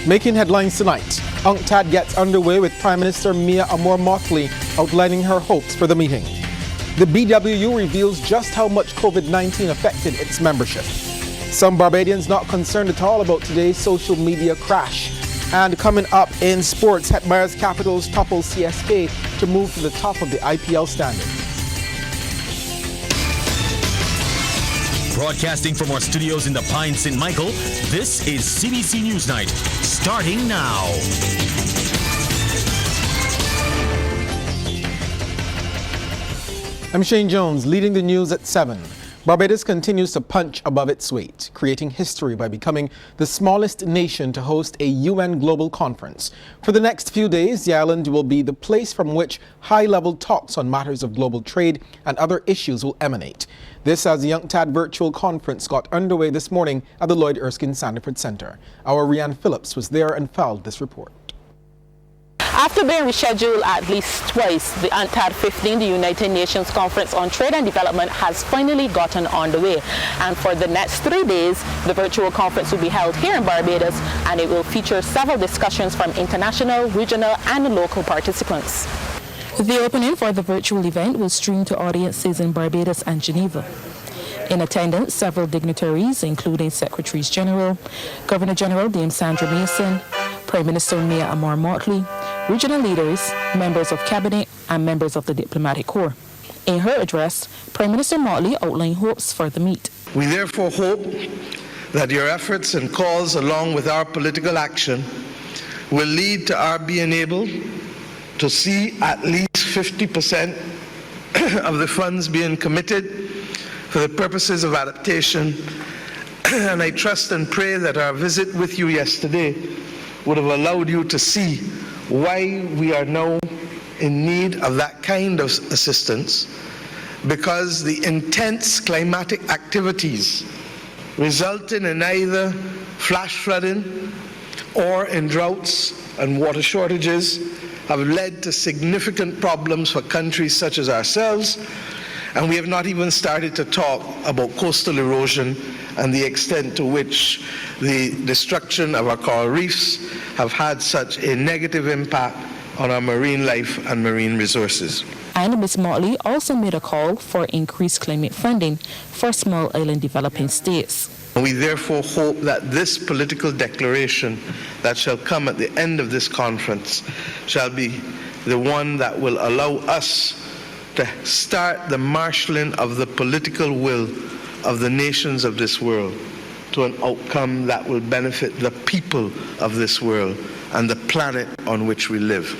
Making headlines tonight, UNCTAD gets underway with Prime Minister Mia Amor-Motley outlining her hopes for the meeting. The BWU reveals just how much COVID-19 affected its membership. Some Barbadians not concerned at all about today's social media crash. And coming up in sports, Hetmeyer's Capitals topple CSK to move to the top of the IPL standings. Broadcasting from our studios in the Pine St. Michael, this is CBC NewsNight, starting now. I'm Shane Jones, leading the news at 7. Barbados continues to punch above its weight, creating history by becoming the smallest nation to host a UN global conference. For the next few days, the island will be the place from which high-level talks on matters of global trade and other issues will emanate. This as the UNCTAD virtual conference got underway this morning at the Lloyd Erskine Sandiford Center. Our Rianne Phillips was there and filed this report. After being rescheduled at least twice, the UNCTAD 15, the United Nations Conference on Trade and Development, has finally gotten underway. And for the next 3 days, the virtual conference will be held here in Barbados, and it will feature several discussions from international, regional, and local participants. The opening for the virtual event will stream to audiences in Barbados and Geneva. In attendance, several dignitaries, including Secretaries General, Governor General Dame Sandra Mason, Prime Minister Mia Amor-Motley, regional leaders, members of cabinet, and members of the diplomatic corps. In her address, Prime Minister Motley outlined hopes for the meet. We therefore hope that your efforts and calls, along with our political action, will lead to our being able to see at least 50% of the funds being committed for the purposes of adaptation. And I trust and pray that our visit with you yesterday would have allowed you to see why we are now in need of that kind of assistance, because the intense climatic activities resulting in either flash flooding or in droughts and water shortages have led to significant problems for countries such as ourselves, and we have not even started to talk about coastal erosion and the extent to which the destruction of our coral reefs have had such a negative impact on our marine life and marine resources. And Ms. Motley also made a call for increased climate funding for small island developing states. We therefore hope that this political declaration that shall come at the end of this conference shall be the one that will allow us to start the marshalling of the political will of the nations of this world to an outcome that will benefit the people of this world and the planet on which we live.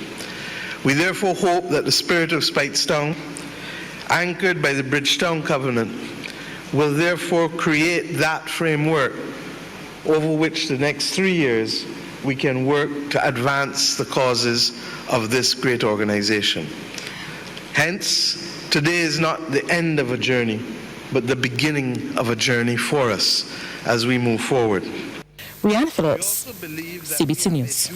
We therefore hope that the spirit of Speightstown, anchored by the Bridgetown Covenant, will therefore create that framework over which the next 3 years we can work to advance the causes of this great organization. Hence, today is not the end of a journey, but the beginning of a journey for us as we move forward. Rianne Phillips, CBC News.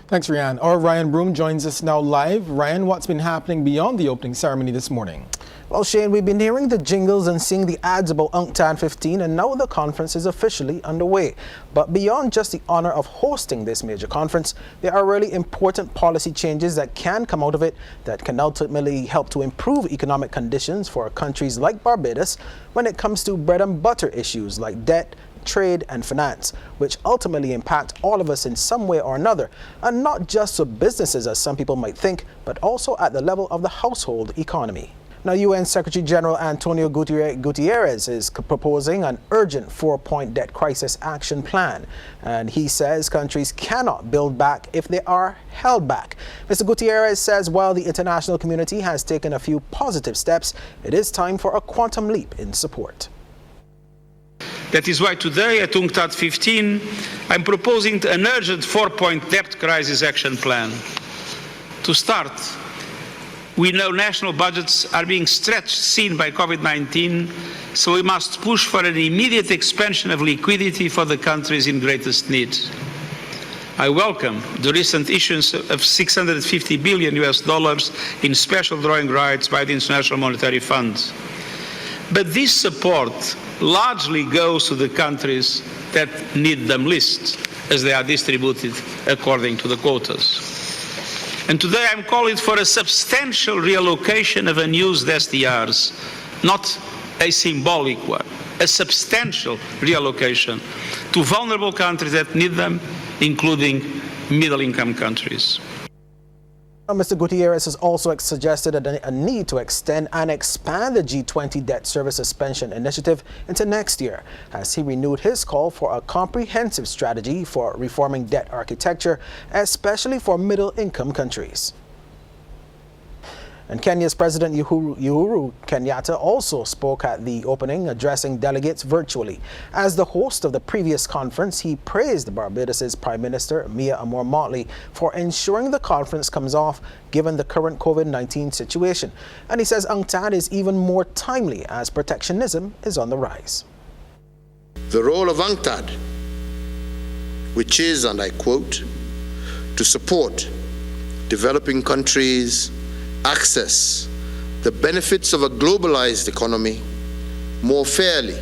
Thanks, Rianne. Our Ryan Broom joins us now live. Ryan, what's been happening beyond the opening ceremony this morning? Well, Shane, we've been hearing the jingles and seeing the ads about UNCTAD 15, and now the conference is officially underway. But beyond just the honor of hosting this major conference, there are really important policy changes that can come out of it that can ultimately help to improve economic conditions for countries like Barbados when it comes to bread and butter issues like debt, trade and finance, which ultimately impact all of us in some way or another, and not just for businesses as some people might think, but also at the level of the household economy. Now, UN Secretary General Antonio Gutierrez is proposing an urgent 4-point debt crisis action plan, and he says countries cannot build back if they are held back. Mr. Gutierrez says while the international community has taken a few positive steps, it is time for a quantum leap in support. That is why today at UNCTAD 15, I'm proposing an urgent 4-point debt crisis action plan. To start, we know national budgets are being stretched thin by COVID-19, so we must push for an immediate expansion of liquidity for the countries in greatest need. I welcome the recent issuance of $650 billion in special drawing rights by the International Monetary Fund. But this support largely goes to the countries that need them least. as they are distributed according to the quotas. And today I'm calling for a substantial reallocation of unused SDRs, not a symbolic one, a substantial reallocation to vulnerable countries that need them, including middle-income countries. Mr. Gutierrez has also suggested a need to extend and expand the G20 debt service suspension initiative into next year, as he renewed his call for a comprehensive strategy for reforming debt architecture, especially for middle-income countries. And Kenya's President Uhuru Kenyatta also spoke at the opening, addressing delegates virtually. As the host of the previous conference, he praised Barbados' Prime Minister, Mia Motley, for ensuring the conference comes off given the current COVID-19 situation. And he says UNCTAD is even more timely as protectionism is on the rise. The role of UNCTAD, which is, and I quote, to support developing countries access the benefits of a globalized economy more fairly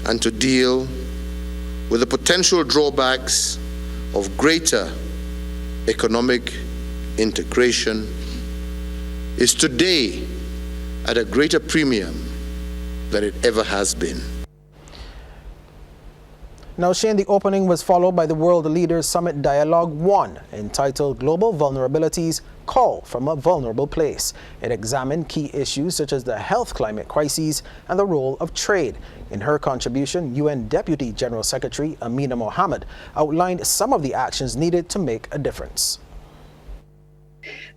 and to deal with the potential drawbacks of greater economic integration, is today at a greater premium than it ever has been. Now, Shane, the opening was followed by the World Leaders Summit Dialogue 1, entitled Global Vulnerabilities, Call from a Vulnerable Place. It examined key issues such as the health climate crises and the role of trade. In her contribution, UN Deputy General Secretary Amina Mohammed outlined some of the actions needed to make a difference.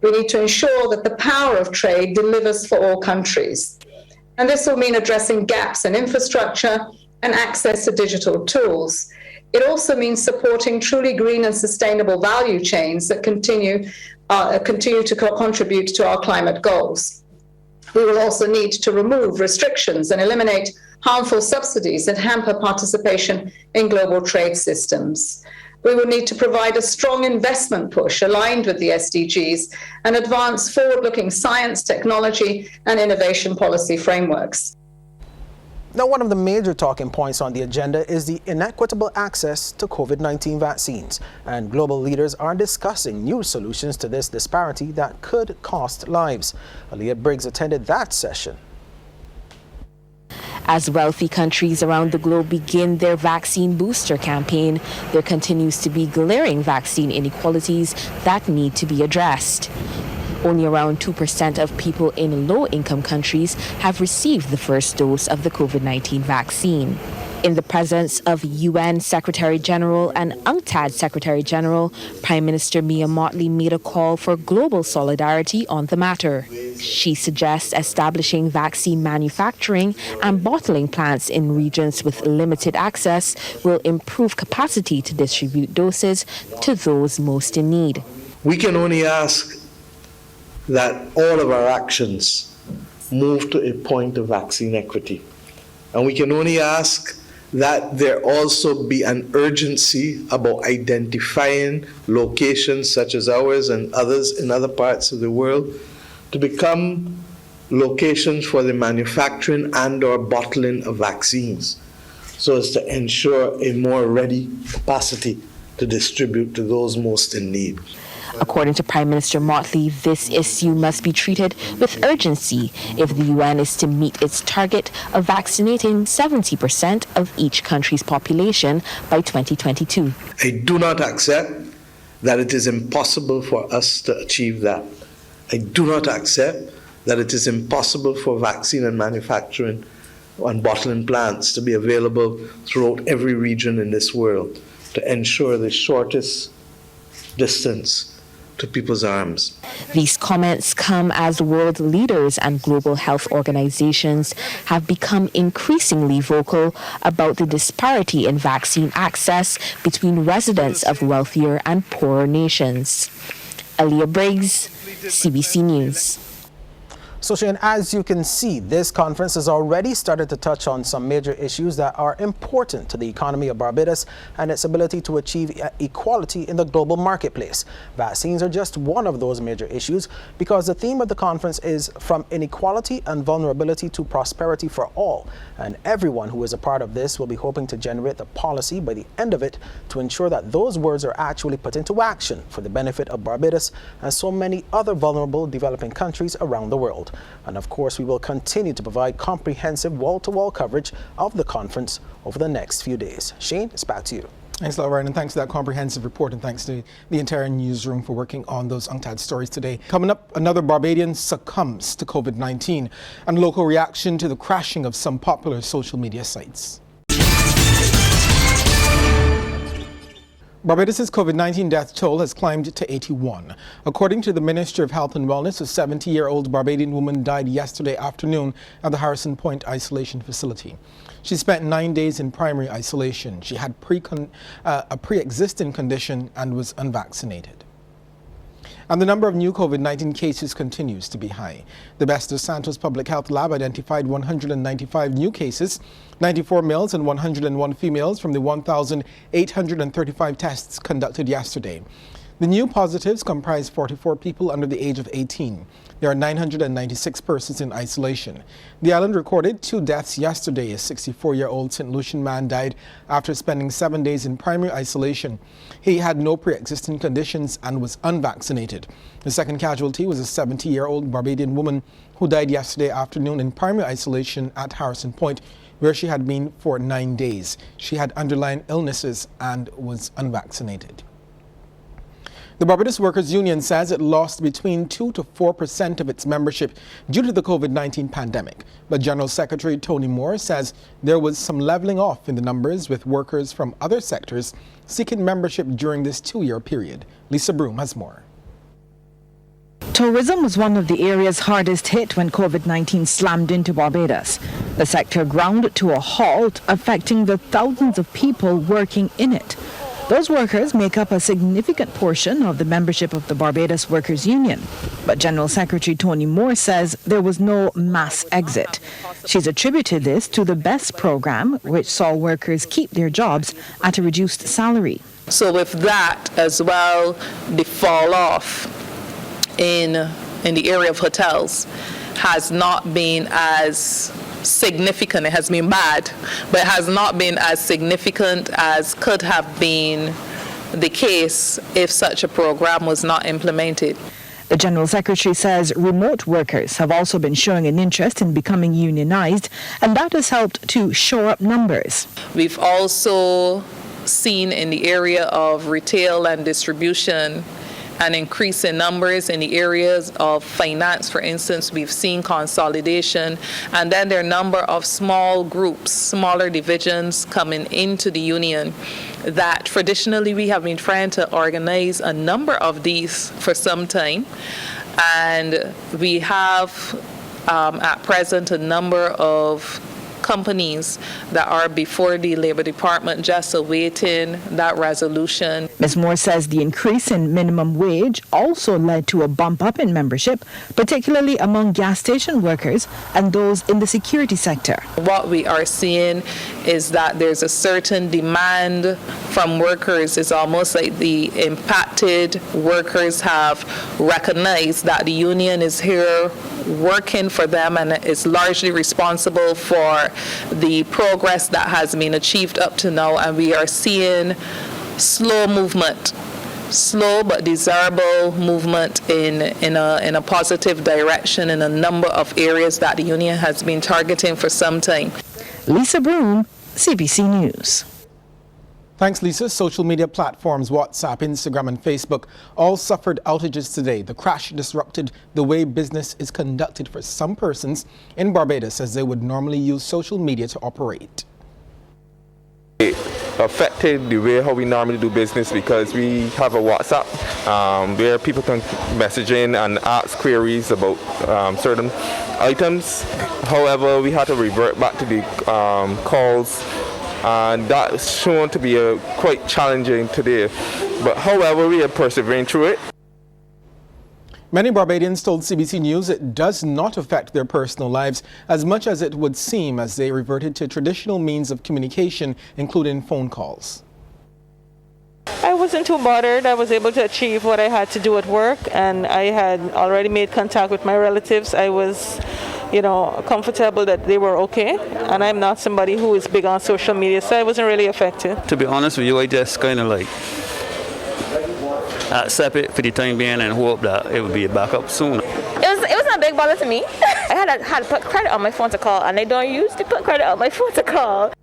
We need to ensure that the power of trade delivers for all countries. And this will mean addressing gaps in infrastructure and access to digital tools. It also means supporting truly green and sustainable value chains that continue to contribute to our climate goals. We will also need to remove restrictions and eliminate harmful subsidies that hamper participation in global trade systems. We will need to provide a strong investment push aligned with the SDGs and advance forward-looking science, technology, and innovation policy frameworks. Now, one of the major talking points on the agenda is the inequitable access to COVID-19 vaccines, and global leaders are discussing new solutions to this disparity that could cost lives. Aaliyah Briggs attended that session. As wealthy countries around the globe begin their vaccine booster campaign, there continues to be glaring vaccine inequalities that need to be addressed. Only around 2% of people in low-income countries have received the first dose of the COVID-19 vaccine. In the presence of UN Secretary General and UNCTAD Secretary General, Prime Minister Mia Motley made a call for global solidarity on the matter. She suggests establishing vaccine manufacturing and bottling plants in regions with limited access will improve capacity to distribute doses to those most in need. We can only ask that all of our actions move to a point of vaccine equity. And we can only ask that there also be an urgency about identifying locations such as ours and others in other parts of the world to become locations for the manufacturing and/or bottling of vaccines, so as to ensure a more ready capacity to distribute to those most in need. According to Prime Minister Motley, this issue must be treated with urgency if the UN is to meet its target of vaccinating 70% of each country's population by 2022. I do not accept that it is impossible for us to achieve that. I do not accept that it is impossible for vaccine and manufacturing and bottling plants to be available throughout every region in this world to ensure the shortest distance to people's arms. These comments come as world leaders and global health organizations have become increasingly vocal about the disparity in vaccine access between residents of wealthier and poorer nations. Aaliyah Briggs, CBC News. So Shane, as you can see, this conference has already started to touch on some major issues that are important to the economy of Barbados and its ability to achieve equality in the global marketplace. Vaccines are just one of those major issues because the theme of the conference is from inequality and vulnerability to prosperity for all. And everyone who is a part of this will be hoping to generate the policy by the end of it to ensure that those words are actually put into action for the benefit of Barbados and so many other vulnerable developing countries around the world. And of course, we will continue to provide comprehensive wall-to-wall coverage of the conference over the next few days. Shane, it's back to you. Thanks a lot, Ryan, and thanks for that comprehensive report, and thanks to the entire newsroom for working on those UNCTAD stories today. Coming up, another Barbadian succumbs to COVID-19 and local reaction to the crashing of some popular social media sites. Barbados' COVID-19 death toll has climbed to 81. According to the Ministry of Health and Wellness, a 70-year-old Barbadian woman died yesterday afternoon at the Harrison Point Isolation Facility. She spent 9 days in primary isolation. She had a pre-existing condition and was unvaccinated. And the number of new COVID-19 cases continues to be high. The Best Dos Santos Public Health Lab identified 195 new cases, 94 males and 101 females from the 1,835 tests conducted yesterday. The new positives comprise 44 people under the age of 18. There are 996 persons in isolation. The island recorded 2 deaths yesterday. A 64-year-old St. Lucian man died after spending 7 days in primary isolation. He had no pre-existing conditions and was unvaccinated. The second casualty was a 70-year-old Barbadian woman who died yesterday afternoon in primary isolation at Harrison Point, where she had been for 9 days. She had underlying illnesses and was unvaccinated. The Barbados Workers Union says it lost between 2 to 4% of its membership due to the COVID-19 pandemic. But General Secretary Tony Moore says there was some leveling off in the numbers, with workers from other sectors seeking membership during this 2-year period. Lisa Broom has more. Tourism was one of the areas hardest hit when COVID-19 slammed into Barbados. The sector ground to a halt, affecting the thousands of people working in it. Those workers make up a significant portion of the membership of the Barbados Workers Union. But General Secretary Tony Moore says there was no mass exit. She's attributed this to the BEST program, which saw workers keep their jobs at a reduced salary. So with that as well, the fall off in the area of hotels has not been as significant. It has been bad, but it has not been as significant as could have been the case if such a program was not implemented. The General Secretary says remote workers have also been showing an interest in becoming unionized, and that has helped to shore up numbers. We've also seen in the area of retail and distribution an increase in numbers. In the areas of finance, for instance, we've seen consolidation, and then there are a number of small groups, smaller divisions coming into the union that traditionally we have been trying to organize a number of these for some time, and we have at present a number of companies that are before the Labor Department just awaiting that resolution. Ms. Moore says the increase in minimum wage also led to a bump up in membership, particularly among gas station workers and those in the security sector. What we are seeing is that there's a certain demand from workers. It's almost like the impacted workers have recognized that the union is here working for them and is largely responsible for the progress that has been achieved up to now, and we are seeing slow but desirable movement in a positive direction in a number of areas that the union has been targeting for some time. Lisa Broom, CBC News. Thanks, Lisa. Social media platforms WhatsApp, Instagram, and Facebook all suffered outages today. The crash disrupted the way business is conducted for some persons in Barbados, as they would normally use social media to operate. It affected the way how we normally do business because we have a WhatsApp where people can message in and ask queries about certain items. However, we had to revert back to the calls, and that's shown to be quite challenging today. But however, we are persevering through it. Many Barbadians told CBC News it does not affect their personal lives as much as it would seem, as they reverted to traditional means of communication, including phone calls. I wasn't too bothered. I was able to achieve what I had to do at work, and I had already made contact with my relatives. I was, comfortable that they were okay, and I'm not somebody who is big on social media, so I wasn't really affected. To be honest with you, I just kind of accept it for the time being and hope that it would be back up soon. It was not a big bother to me. I had to put credit on my phone to call, and I don't usually put credit on my phone to call.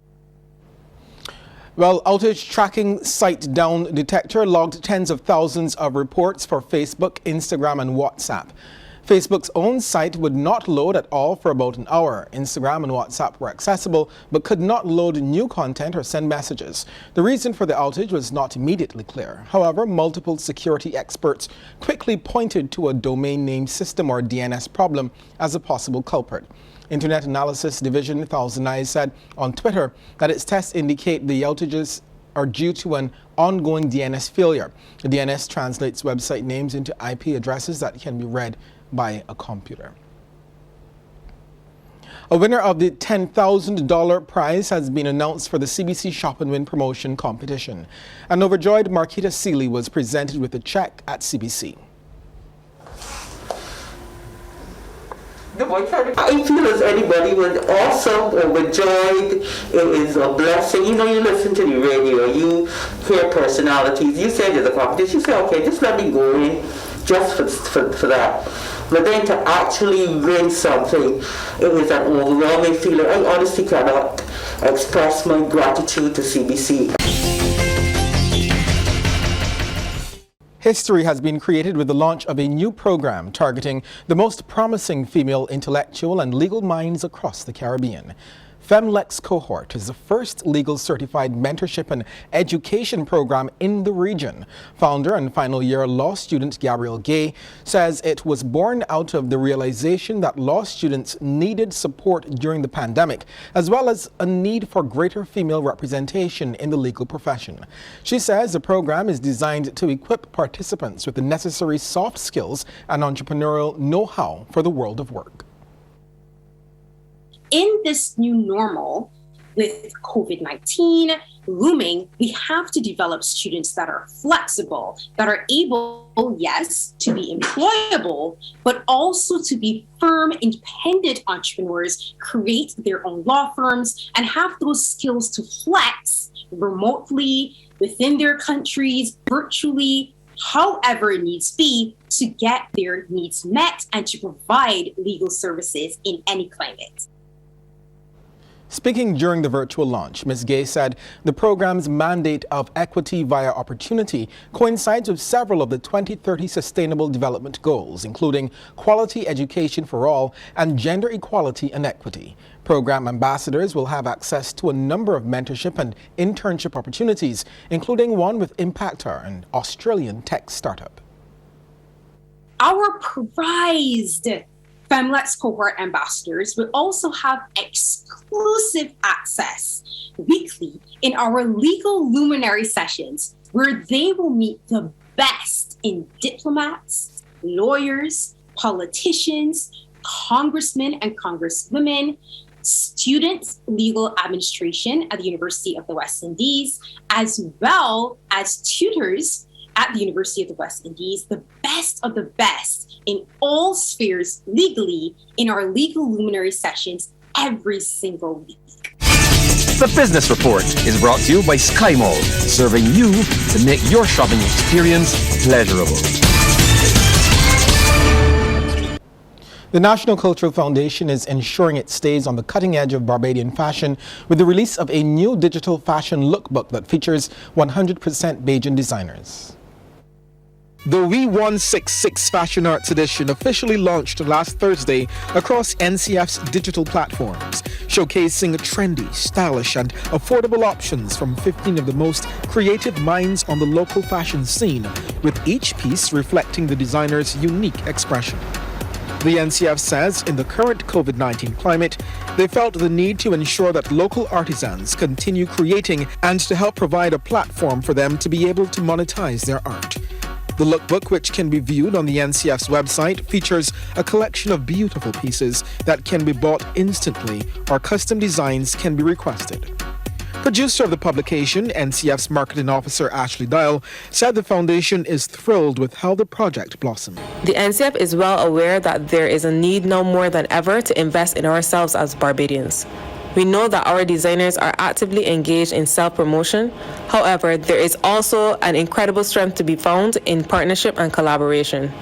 Well, outage tracking site Down Detector logged tens of thousands of reports for Facebook, Instagram, and WhatsApp. Facebook's own site would not load at all for about an hour. Instagram and WhatsApp were accessible but could not load new content or send messages. The reason for the outage was not immediately clear. However, multiple security experts quickly pointed to a domain name system or DNS problem as a possible culprit. Internet Analysis Division Thousand Eyes said on Twitter that its tests indicate the outages are due to an ongoing DNS failure. The DNS translates website names into IP addresses that can be read by a computer. A winner of the $10,000 prize has been announced for the CBC Shop and Win promotion competition. An overjoyed Marquita Seeley was presented with a check at CBC. I feel as anybody was awesome, overjoyed. It is a blessing. You listen to the radio, you hear personalities. You say there's a competition, you say, okay, just let me go in just for that. But then to actually win something, it was an overwhelming feeling. I honestly cannot express my gratitude to CBC. History has been created with the launch of a new program targeting the most promising female intellectual and legal minds across the Caribbean. FemLex Cohort is the first legal certified mentorship and education program in the region. Founder and final year law student Gabrielle Gay says it was born out of the realization that law students needed support during the pandemic, as well as a need for greater female representation in the legal profession. She says the program is designed to equip participants with the necessary soft skills and entrepreneurial know-how for the world of work. In this new normal with COVID-19 looming, we have to develop students that are flexible, that are able, yes, to be employable, but also to be firm, independent entrepreneurs, create their own law firms, and have those skills to flex remotely, within their countries, virtually, however it needs be, to get their needs met and to provide legal services in any climate. Speaking during the virtual launch, Ms. Gay said the program's mandate of equity via opportunity coincides with several of the 2030 Sustainable Development Goals, including quality education for all and gender equality and equity. Program ambassadors will have access to a number of mentorship and internship opportunities, including one with Impactor, an Australian tech startup. Our prized FemLex Cohort ambassadors will also have exclusive access weekly in our legal luminary sessions, where they will meet the best in diplomats, lawyers, politicians, congressmen and congresswomen, students, legal administration at the University of the West Indies, as well as tutors at the University of the West Indies, the best of the best in all spheres legally in our legal luminary sessions every single week. The Business Report is brought to you by Sky Mall, serving you to make your shopping experience pleasurable. The National Cultural Foundation is ensuring it stays on the cutting edge of Barbadian fashion with the release of a new digital fashion lookbook that features 100% Bajan designers. The We 166 Fashion Arts Edition officially launched last Thursday across NCF's digital platforms, showcasing trendy, stylish, and affordable options from 15 of the most creative minds on the local fashion scene, with each piece reflecting the designer's unique expression. The NCF says in the current COVID-19 climate, they felt the need to ensure that local artisans continue creating and to help provide a platform for them to be able to monetize their art. The lookbook, which can be viewed on the NCF's website, features a collection of beautiful pieces that can be bought instantly or custom designs can be requested. Producer of the publication, NCF's marketing officer Ashley Dial, said the foundation is thrilled with how the project blossomed. The NCF is well aware that there is a need now more than ever to invest in ourselves as Barbadians. We know that our designers are actively engaged in self-promotion. However, there is also an incredible strength to be found in partnership and collaboration.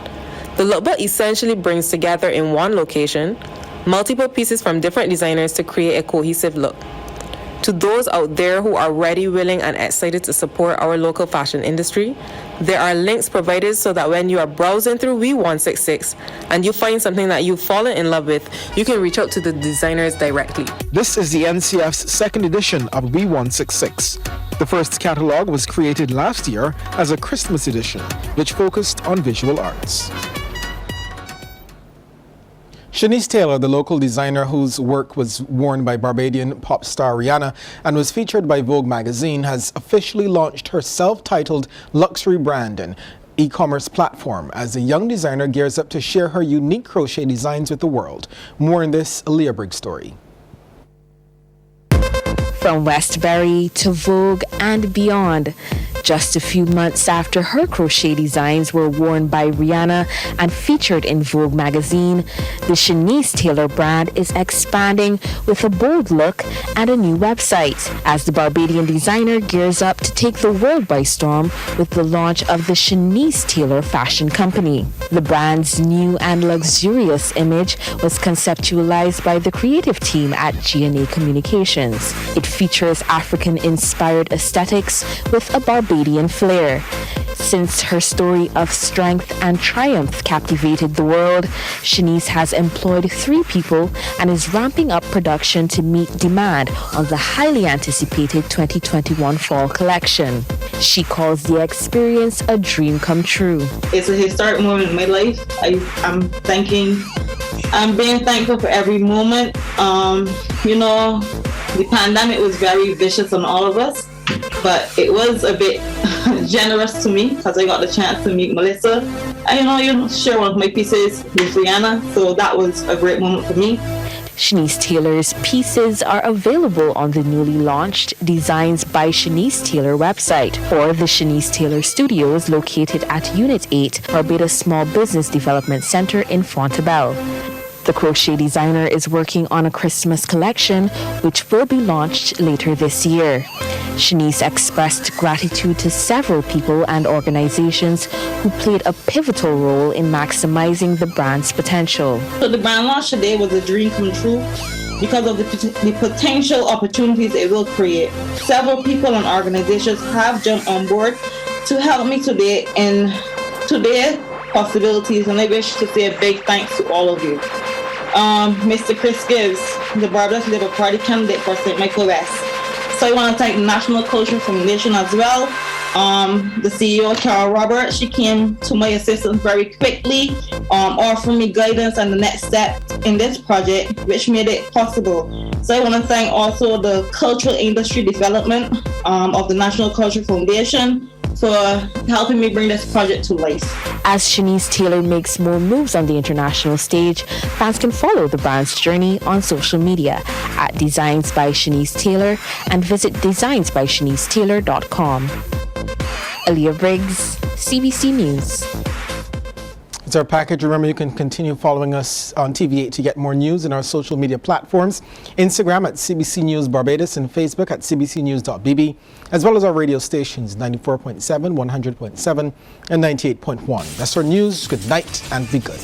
The lookbook essentially brings together in one location multiple pieces from different designers to create a cohesive look. To those out there who are ready, willing, and excited to support our local fashion industry, there are links provided so that when you are browsing through We166 and you find something that you've fallen in love with, you can reach out to the designers directly. This is the NCF's second edition of We166. The first catalog was created last year as a Christmas edition, which focused on visual arts. Chenise Taylor, the local designer whose work was worn by Barbadian pop star Rihanna and was featured by Vogue magazine, has officially launched her self-titled luxury brand and e-commerce platform as the young designer gears up to share her unique crochet designs with the world. More in this Leah Briggs story. From Westbury to Vogue and beyond, just a few months after her crochet designs were worn by Rihanna and featured in Vogue magazine, the Chenise Taylor brand is expanding with a bold look and a new website as the Barbadian designer gears up to take the world by storm with the launch of the Chenise Taylor Fashion Company. The brand's new and luxurious image was conceptualized by the creative team at G&A Communications. It features African-inspired aesthetics with a Barbadian flair. Since her story of strength and triumph captivated the world, Chenise has employed 3 people and is ramping up production to meet demand on the highly anticipated 2021 fall collection. She calls the experience a dream come true. It's a historic moment in my life. I'm being thankful for every moment. The pandemic was very vicious on all of us, but it was a bit generous to me because I got the chance to meet Melissa and share one of my pieces with Rihanna, so that was a great moment for me. Chenise Taylor's pieces are available on the newly launched Designs by Chenise Taylor website or the Chenise Taylor Studios located at Unit 8, Barbados Small Business Development Center in Fontebelle. The crochet designer is working on a Christmas collection which will be launched later this year. Chenise expressed gratitude to several people and organizations who played a pivotal role in maximizing the brand's potential. So the brand launch today was a dream come true because of the potential opportunities it will create. Several people and organizations have jumped on board to help me today in today's possibilities, and I wish to say a big thanks to all of you. Mr. Chris Gibbs, the Barbados Labour Party candidate for St. Michael West. So I want to thank the National Cultural Foundation as well. The CEO, Carol Roberts, she came to my assistance very quickly, offering me guidance and the next step in this project, which made it possible. So I want to thank also the Cultural Industry Development of the National Cultural Foundation for helping me bring this project to life. As Chenise Taylor makes more moves on the international stage, fans can follow the brand's journey on social media at Designs by Chenise Taylor and visit designsbychenisetaylor.com. Aaliyah Briggs, CBC News. It's our package. Remember, you can continue following us on TV8 to get more news in our social media platforms. Instagram at CBC News Barbados and Facebook at cbcnews.bb, as well as our radio stations 94.7, 100.7, and 98.1. That's our news. Good night and be good.